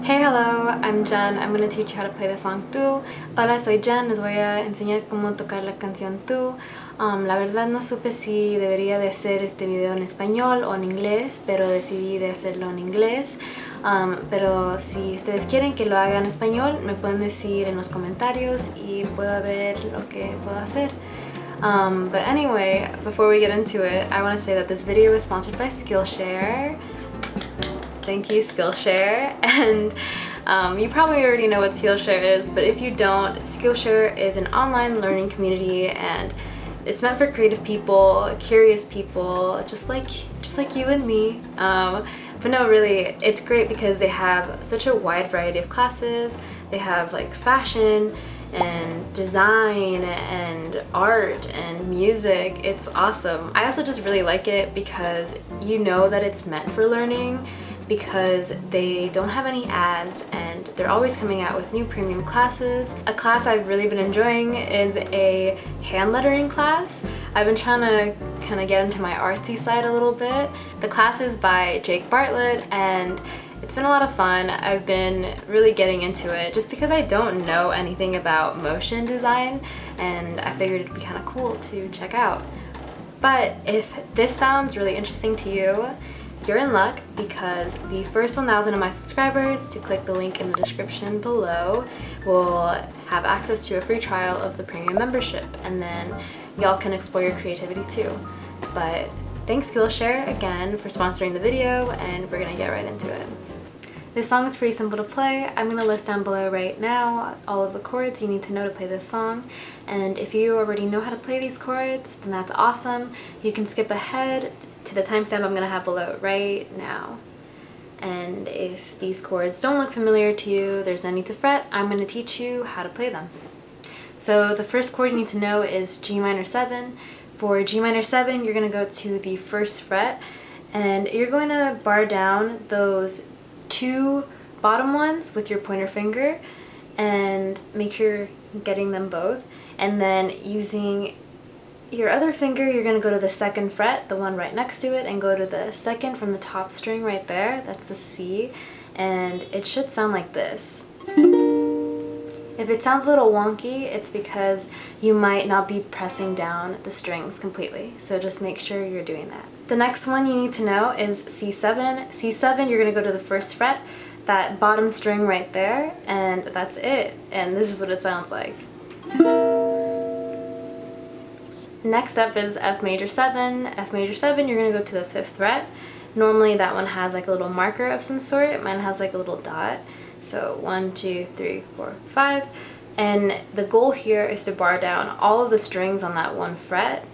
Hey, hello, I'm Jen. I'm going to teach you how to play the song Tú. Hola, soy Jen. Les voy a enseñar cómo tocar la canción Tú. La verdad no supe si debería de hacer este video en español o en inglés, pero decidí de hacerlo en inglés. Pero si ustedes quieren que lo haga en español, me pueden decir en los comentarios y puedo ver lo que puedo hacer. But anyway, before we get into it, I want to say that this video is sponsored by Skillshare. Thank you, Skillshare. And you probably already know what Skillshare is, but if you don't, Skillshare is an online learning community and it's meant for creative people, curious people, just like you and me. But no, really, it's great because they have such a wide variety of classes. They have like fashion and design and art and music. It's awesome. I also just really like it because you know that it's meant for learning, because they don't have any ads and they're always coming out with new premium classes. A class I've really been enjoying is a hand lettering class. I've been trying to kind of get into my artsy side a little bit. The class is by Jake Bartlett and it's been a lot of fun. I've been really getting into it just because I don't know anything about motion design and I figured it'd be kind of cool to check out. But if this sounds really interesting to you, you're in luck because the first 1,000 of my subscribers to click the link in the description below will have access to a free trial of the premium membership, and then y'all can explore your creativity too. But thanks Skillshare again for sponsoring the video, and we're gonna get right into it. This song is pretty simple to play. I'm going to list down below right now all of the chords you need to know to play this song. And if you already know how to play these chords, then that's awesome. You can skip ahead to the timestamp I'm going to have below right now. And if these chords don't look familiar to you, there's no need to fret. I'm going to teach you how to play them. So the first chord you need to know is G minor 7. For G minor 7, you're going to go to the first fret and you're going to bar down those two bottom ones with your pointer finger and make sure you're getting them both, and then using your other finger you're going to go to the second fret, the one right next to it, and go to the second from the top string right there. That's the C, and it should sound like this. If it sounds a little wonky, it's because you might not be pressing down the strings completely, so just make sure you're doing that. The next one you need to know is C7. C7, you're going to go to the first fret, that bottom string right there, and that's it. And this is what it sounds like. Next up is F major 7. F major 7, you're going to go to the 5th fret. Normally that one has like a little marker of some sort. Mine has like a little dot. So 1, 2, 3, 4, 5. And the goal here is to bar down all of the strings on that one fret.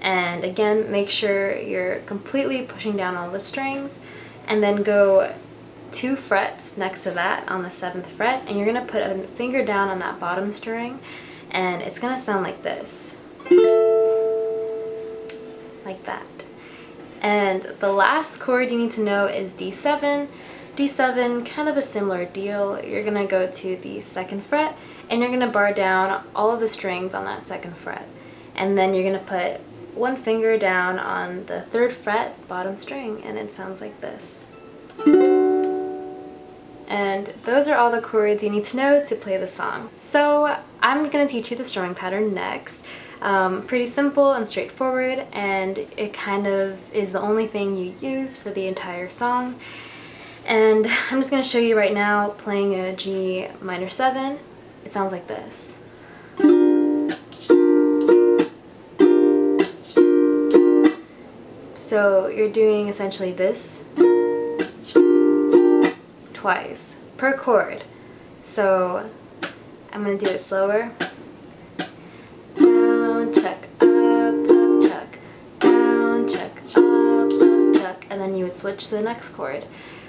And again, make sure you're completely pushing down all the strings, and then go 2 frets next to that on the 7th fret, and you're going to put a finger down on that bottom string, and it's going to sound like this. Like that. And the last chord you need to know is D7. D7, kind of a similar deal. You're going to go to the 2nd fret, and you're going to bar down all of the strings on that 2nd fret. And then you're going to put one finger down on the 3rd fret bottom string, and it sounds like this. And those are all the chords you need to know to play the song. So I'm going to teach you the strumming pattern next. Pretty simple and straightforward, and it kind of is the only thing you use for the entire song. And I'm just going to show you right now playing a G minor 7. It sounds like this. So you're doing essentially this twice per chord. So I'm going to do it slower. Down, chuck, up, chuck, down, chuck, up, chuck, and then you would switch to the next chord.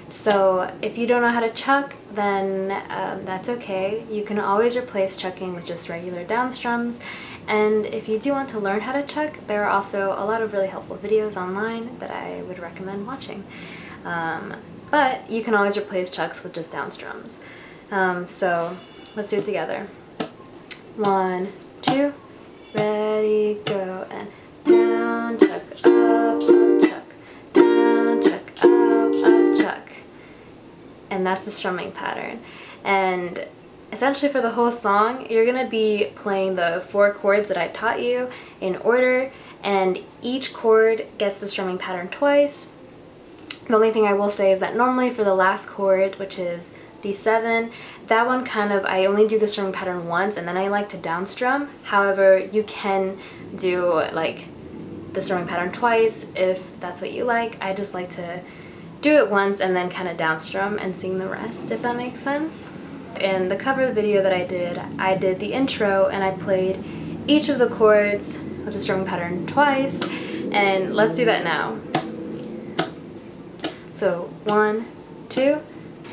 So if you don't know how to chuck, then that's okay. You can always replace chucking with just regular down strums. And if you do want to learn how to chuck, there are also a lot of really helpful videos online that I would recommend watching. But you can always replace chucks with just down strums. So let's do it together. 1, 2, ready, go, and down, chuck, up, chuck, down, chuck, up, chuck. And and that's the strumming pattern. And essentially for the whole song, you're gonna be playing the 4 chords that I taught you in order, and each chord gets the strumming pattern twice. The only thing I will say is that normally for the last chord, which is D7, that one I only do the strumming pattern once and then I like to downstrum. However, you can do like the strumming pattern twice if that's what you like. I just like to do it once and then kind of downstrum and sing the rest, if that makes sense. In the cover video that I did the intro and I played each of the chords with the strumming pattern twice, and let's do that now. So 1, 2,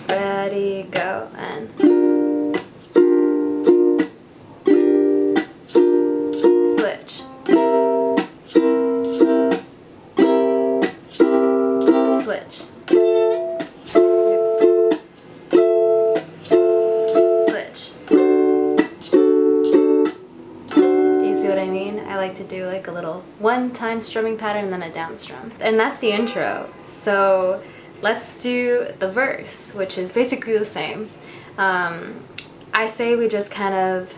ready, go, and switch. Switch. Oops. Switch. Do you see what I mean? I like to do like a little one-time strumming pattern and then a downstrum. And that's the intro. So let's do the verse, which is basically the same. I say we just kind of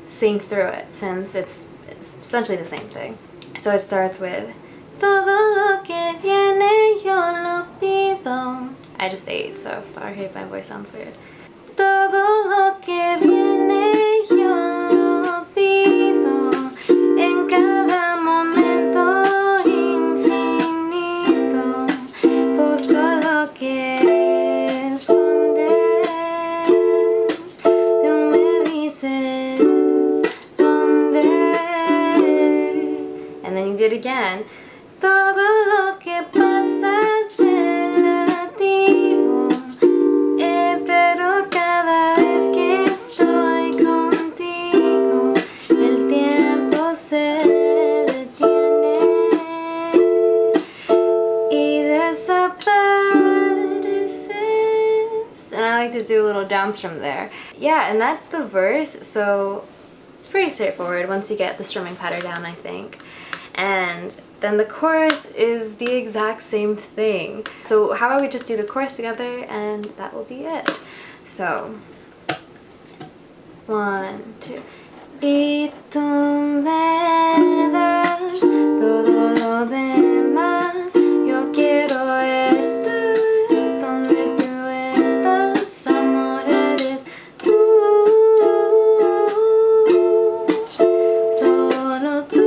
sing through it since it's essentially the same thing. So it starts with todo lo que viene yo lo pido. I just ate, so sorry if my voice sounds weird. Todo lo que viene yo lo pido en cada momento infinito. Busco lo que escondes, tú me dices dónde. And then you do it again. Todo lo que pasa es relativo, pero cada vez que estoy contigo, el tiempo se detiene y desapareces. And I like to do a little downstrum there. Yeah, and that's the verse, so it's pretty straightforward once you get the strumming pattern down, I think. And then the chorus is the exact same thing. So how about we just do the chorus together and that will be it. So 1, 2. Y tú me das todo lo demás. Yo quiero estar donde tú estás. Amor, eres tú. Solo tú.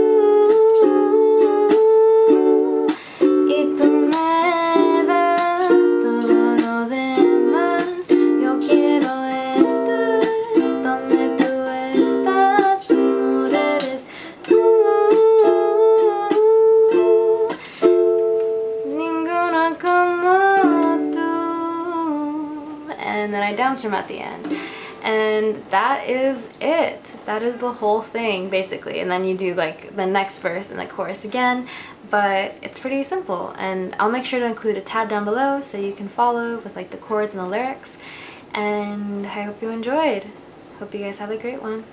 And then I downstrum at the end. And that is it. That is the whole thing, basically. And then you do like the next verse and the chorus again, but it's pretty simple. And I'll make sure to include a tab down below so you can follow with like the chords and the lyrics. And I hope you enjoyed. Hope you guys have a great one.